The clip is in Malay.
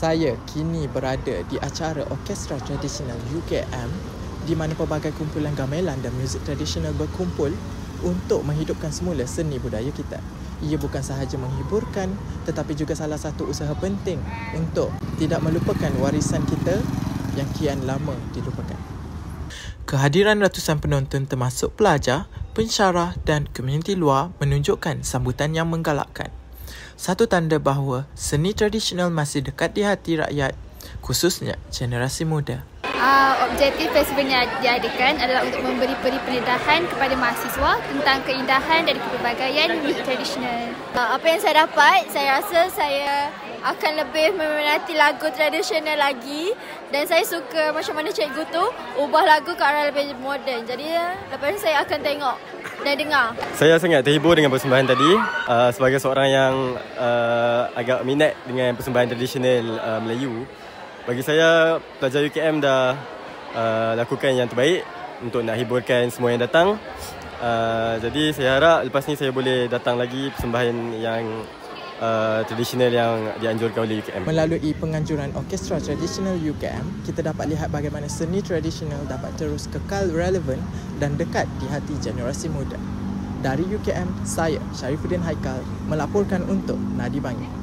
Saya kini berada di acara Orkestra Tradisional UKM di mana pelbagai kumpulan gamelan dan muzik tradisional berkumpul untuk menghidupkan semula seni budaya kita. Ia bukan sahaja menghiburkan tetapi juga salah satu usaha penting untuk tidak melupakan warisan kita yang kian lama dilupakan. Kehadiran ratusan penonton termasuk pelajar, pensyarah dan komuniti luar menunjukkan sambutan yang menggalakkan. Satu tanda bahawa seni tradisional masih dekat di hati rakyat, khususnya generasi muda. Objektif festival yang diadakan adalah untuk memberi pendedahan kepada mahasiswa tentang keindahan dan kepelbagaian muzik tradisional. Apa yang saya dapat, saya rasa saya akan lebih meminati lagu tradisional lagi dan saya suka macam mana cikgu tu ubah lagu ke arah lebih moden. Jadi lepas ni saya akan tengok dan dengar. Saya sangat terhibur dengan persembahan tadi. Sebagai seorang yang agak minat dengan persembahan tradisional Melayu, bagi saya pelajar UKM dah lakukan yang terbaik untuk nak hiburkan semua yang datang. Jadi saya harap lepas ni saya boleh datang lagi persembahan yang tradisional yang dianjurkan oleh UKM. Melalui penganjuran Orkestra Tradisional UKM, kita dapat lihat bagaimana seni tradisional dapat terus kekal relevan dan dekat di hati generasi muda. Dari UKM, saya Syarifuddin Haikal melaporkan untuk Nadi Bangi.